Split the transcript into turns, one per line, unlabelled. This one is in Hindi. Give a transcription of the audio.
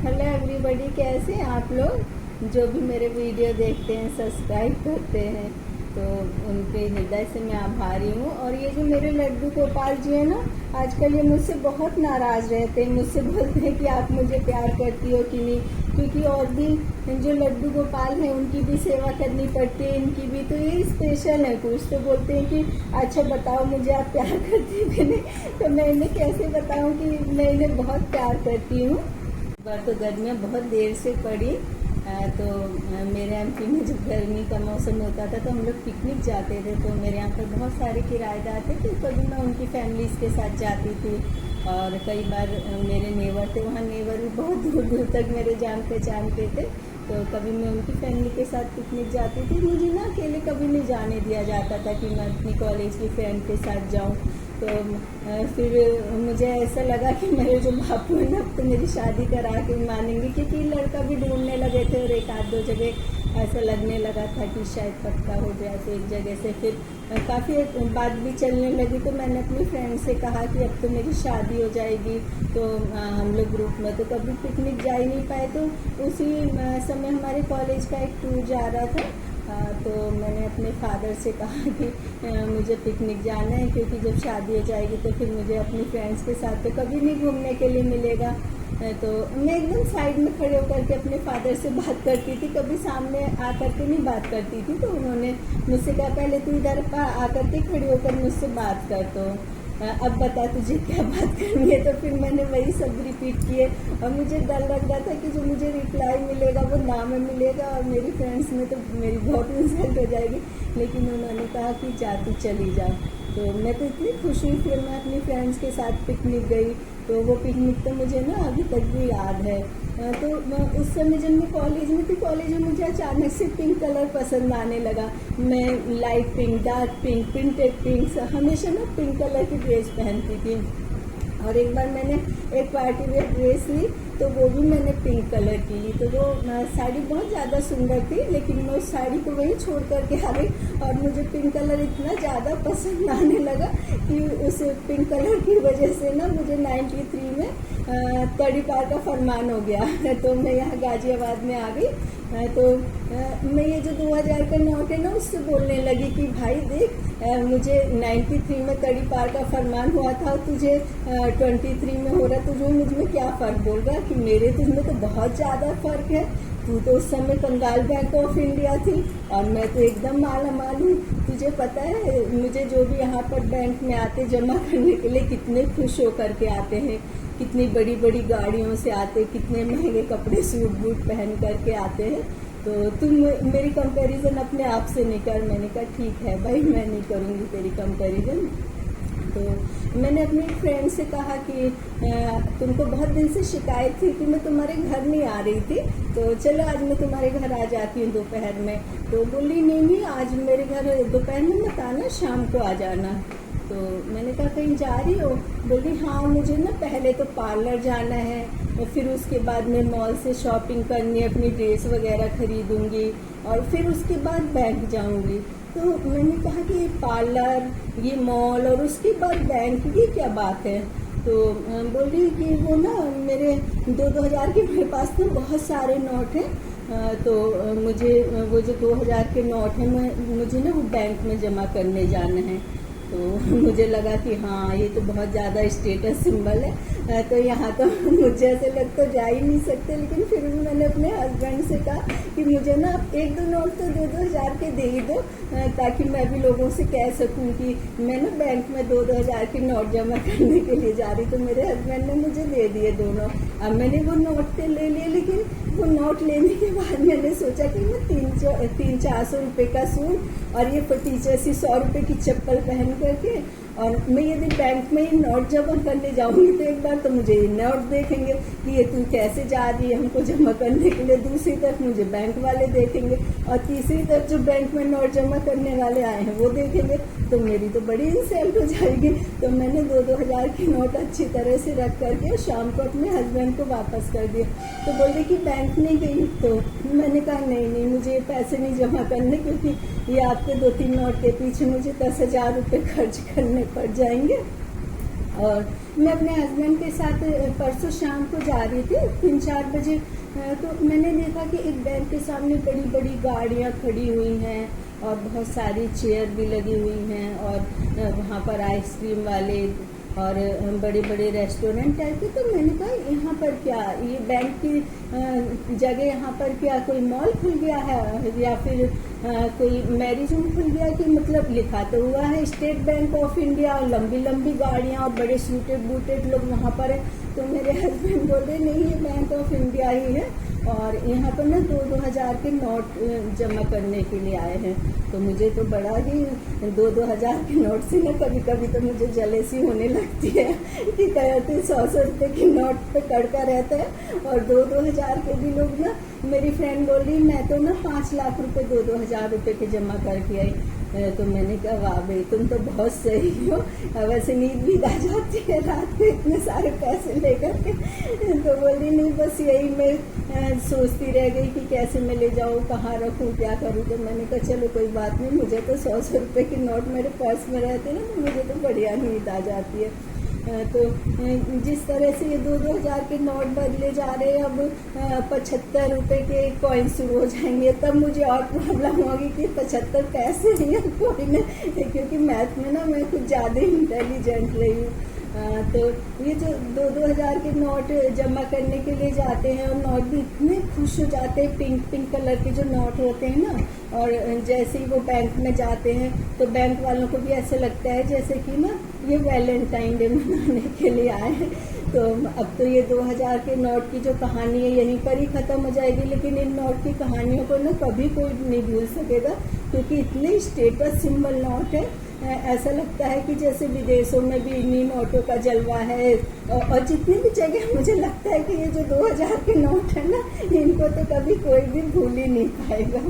हेलो एवरीबॉडी, कैसे हैं आप लोग? जो भी मेरे वीडियो देखते हैं, सब्सक्राइब करते हैं, तो उनके हृदय से मैं आभारी हूँ। और ये जो मेरे लड्डू गोपाल जी हैं ना, आजकल ये मुझसे बहुत नाराज़ रहते हैं। मुझसे बोलते हैं कि आप मुझे प्यार करती हो कि नहीं, क्योंकि और भी जो लड्डू गोपाल हैं उनकी भी सेवा करनी पड़ती है, इनकी भी। तो ये स्पेशल है कुछ। तो बोलते हैं कि अच्छा बताओ मुझे आप प्यार करती हो कि नहीं। तो मैं इन्हें कैसे बताऊँ कि मैं इन्हें बहुत प्यार करती हूँ। बार तो गर्मियाँ बहुत देर से पड़ी, तो मेरे एमपी में जब गर्मी का मौसम होता था तो हम लोग पिकनिक जाते थे। तो मेरे यहाँ पर बहुत सारे किराएदार थे, तो कभी मैं उनकी फैमिलीज़ के साथ जाती थी। और कई बार मेरे नेबर थे, वहाँ नेबर भी बहुत दूर दूर तक मेरे जान पहचान के थे। तो कभी मैं उनकी फैमिली के साथ पिकनिक जाती थी। मुझे ना अकेले कभी नहीं जाने दिया जाता था कि मैं अपनी कॉलेज की फ्रेंड के साथ जाऊँ। तो फिर मुझे ऐसा लगा कि मेरे जो बापू हैं ना, अब तो मेरी शादी करा के मानेंगे, क्योंकि लड़का भी ढूंढने लगे थे और एक आध दो जगह ऐसा लगने लगा था कि शायद पक्का हो जाए। तो एक जगह से फिर काफ़ी बात भी चलने लगी। तो मैंने अपनी फ्रेंड से कहा कि अब तो मेरी शादी हो जाएगी, तो हम लोग ग्रुप में तो कभी पिकनिक जा ही नहीं पाए। तो उसी समय हमारे कॉलेज का एक टूर जा रहा था। तो मैंने अपने फादर से कहा कि मुझे पिकनिक जाना है, क्योंकि जब शादी हो जाएगी तो फिर मुझे अपनी फ्रेंड्स के साथ तो कभी नहीं घूमने के लिए मिलेगा। तो मैं एकदम साइड में खड़े होकर के अपने फादर से बात करती थी, कभी सामने आकर के नहीं बात करती थी। तो उन्होंने मुझसे कहा पहले तू इधर आकर के खड़े होकर मुझसे बात कर। तो अब बता तुझे क्या बात करनी है। तो फिर मैंने वही सब रिपीट किए, और मुझे डर लग रहा था कि जो मुझे रिप्लाई मिलेगा वो ना में मिलेगा, और मेरी फ्रेंड्स में तो मेरी बहुत इंसल्ट हो जाएगी। लेकिन उन्होंने कहा कि जा तू चली जा। तो मैं तो इतनी खुश हुई। फिर मैं अपनी फ्रेंड्स के साथ पिकनिक गई। तो वो पिकनिक तो मुझे ना अभी तक भी याद है। तो उस समय जब मैं कॉलेज में थी, कॉलेज में मुझे अचानक से पिंक कलर पसंद आने लगा। मैं light pink, dark pink, printed pink, हमेशा ना पिंक कलर की ड्रेस पहनती थी। और एक बार मैंने एक पार्टी वेयर ड्रेस ली, तो वो भी मैंने पिंक कलर की ली। तो वो साड़ी बहुत ज़्यादा सुंदर थी, लेकिन मैं उस साड़ी को वहीं छोड़ करके आ गई। और मुझे पिंक कलर इतना ज़्यादा पसंद आने लगा कि उस पिंक कलर की वजह से ना मुझे 93 में तड़ी पार का फरमान हो गया। तो मैं यहाँ गाजियाबाद में आ गई। तो मैं ये जो 2000 का नोट है ना, उससे बोलने लगी कि भाई देख, मुझे 93 में तड़ी पार का फरमान हुआ था, तुझे 23 में हो रहा, तुझे मुझ में क्या फ़र्क बोल रहा कि मेरे तुझ में तो बहुत ज़्यादा फ़र्क है। तू तो उस समय कंगाल बैंक ऑफ इंडिया थी और मैं तो एकदम माला माल हूँ। तुझे पता है मुझे जो भी यहाँ पर बैंक में आते जमा करने के लिए कितने खुश होकर के आते हैं, कितनी बड़ी बड़ी गाड़ियों से आते, कितने महंगे कपड़े सूट बूट पहन करके आते हैं। तो तुम मेरी कंपैरिजन अपने आप से नहीं कर। मैंने कहा ठीक है भाई, मैं नहीं करूँगी तेरी कंपैरिजन। तो मैंने अपनी फ्रेंड से कहा कि तुमको बहुत दिन से शिकायत थी कि मैं तुम्हारे घर नहीं आ रही थी, तो चलो आज मैं तुम्हारे घर आ जाती हूँ दोपहर में। तो बोली नहीं, आज मेरे घर दोपहर में मत आना, शाम को आ जाना। तो मैंने कहा कहीं जा रही हो? बोली हाँ, मुझे ना पहले तो पार्लर जाना है, और फिर उसके बाद मैं मॉल से शॉपिंग करनी, अपनी ड्रेस वगैरह खरीदूंगी, और फिर उसके बाद बैंक जाऊंगी। तो मैंने कहा कि पार्लर, ये मॉल और उसके बाद बैंक, ये क्या बात है? तो बोल रही कि वो ना मेरे 2-2000 के मेरे पास ना बहुत सारे नोट हैं। तो मुझे वो जो 2000 के नोट हैं, मुझे ना वो बैंक में जमा करने जाना है। तो मुझे लगा कि हाँ, ये तो बहुत ज़्यादा स्टेटस सिंबल है, तो यहाँ तो मुझे ऐसे लग तो जा ही नहीं सकते। लेकिन फिर भी मैंने अपने हस्बैंड से कहा कि मुझे ना 1-2 नोट तो 2-2000 के दे ही दो, ताकि मैं भी लोगों से कह सकूं कि मैं ना बैंक में 2-2000 के नोट जमा करने के लिए जा रही। तो मेरे हस्बैंड ने मुझे दे दिए दोनों। अब मैंने वो नोट तो ले लिए, लेकिन वो नोट लेने के बाद मैंने सोचा कि मैं 300-400 रुपये का सूट और ये टीचर सी 100 रुपये की चप्पल पहन करके, और मैं यदि बैंक में ही नोट जमा करने जाऊंगी तो एक बार तो मुझे ये नोट देखेंगे कि ये तू कैसे जा रही है हमको जमा करने के लिए, दूसरी तरफ मुझे बैंक वाले देखेंगे, और तीसरी तरफ जो बैंक में नोट जमा करने वाले आए हैं वो देखेंगे। तो मेरी तो बड़ी इंसल्ट हो जाएगी। तो मैंने 2-2000 की नोट अच्छी तरह से रख करके शाम को अपने हस्बैंड को वापस कर दिया। तो बोल रही कि बैंक नहीं गई। तो मैंने कहा नहीं, मुझे ये पैसे नहीं जमा करने, क्योंकि ये आपके 2-3 नोट के पीछे मुझे 10,000 रुपये खर्च करने पड़ जाएंगे। और मैं अपने हस्बैंड के साथ परसों शाम को जा रही थी 3-4 बजे। तो मैंने देखा कि एक बैंक के सामने बड़ी बड़ी गाड़ियां खड़ी हुई हैं और बहुत सारी चेयर भी लगी हुई हैं, और वहाँ पर आइसक्रीम वाले और बड़े बड़े रेस्टोरेंट टाइप के। तो मैंने कहा यहाँ पर क्या, ये बैंक की जगह यहाँ पर क्या कोई मॉल खुल गया है या फिर कोई मैरिज होम खुल गया? कि मतलब लिखा तो हुआ है स्टेट बैंक ऑफ इंडिया, और लंबी लंबी गाड़ियाँ और बड़े सूटेड बूटेड लोग वहाँ पर है। तो मेरे हस्बैंड बोले नहीं, ये बैंक ऑफ इंडिया ही है, और यहाँ पर ना 2-2 हज़ार के नोट जमा करने के लिए आए हैं। तो मुझे तो बड़ा ही 2-2 हज़ार के नोट से ना कभी कभी तो मुझे जलेसी होने लगती है कि कहते 100 रुपए के नोट पे कड़का रहता है, और 2-2 हज़ार के भी लोग ना। मेरी फ्रेंड बोल रही मैं तो ना 5 लाख रुपए 2-2 हज़ार रुपए के जमा करके आई। तो मैंने कहा वाह भाई, तुम तो बहुत सही हो। वैसे नींद भी आ जाती है रात को इतने सारे पैसे लेकर के। तो बोली नहीं, बस यही मैं सोचती रह गई कि कैसे मैं ले जाऊँ, कहाँ रखूँ, क्या करूँ। तो मैंने कहा चलो कोई बात नहीं, मुझे तो 100 रुपए के नोट मेरे पर्स में रहते ना, तो मुझे तो बढ़िया नींद आ जाती है। तो जिस तरह से ये 2-2 हज़ार के नोट बदले जा रहे हैं, अब 75 रुपए के कॉइन शुरू हो जाएंगे, तब मुझे और प्रॉब्लम होगी कि 75 पैसे ही है कॉइन है, क्योंकि मैथ में ना मैं कुछ ज़्यादा ही इंटेलिजेंट रही हूँ। तो ये जो 2-2 हज़ार के नोट जमा करने के लिए जाते हैं, और नोट भी इतने खुश हो जाते हैं, पिंक पिंक कलर के जो नोट होते हैं ना, और जैसे ही वो बैंक में जाते हैं तो बैंक वालों को भी ऐसे लगता है जैसे कि ना ये वैलेंटाइन डे मनाने के लिए आए हैं। तो अब तो ये 2 हज़ार के नोट की जो कहानी है यहीं पर ही ख़त्म हो जाएगी, लेकिन इन नोट की कहानियों को ना कभी कोई नहीं भूल सकेगा, क्योंकि इतने स्टेटस सिंबल नोट है। ऐसा लगता है कि जैसे विदेशों में भी इन्हीं नोटों का जलवा है, और जितनी भी जगह मुझे लगता है कि ये जो 2 हज़ार के नोट है ना, इनको तो कभी कोई भी भूल ही नहीं पाएगा।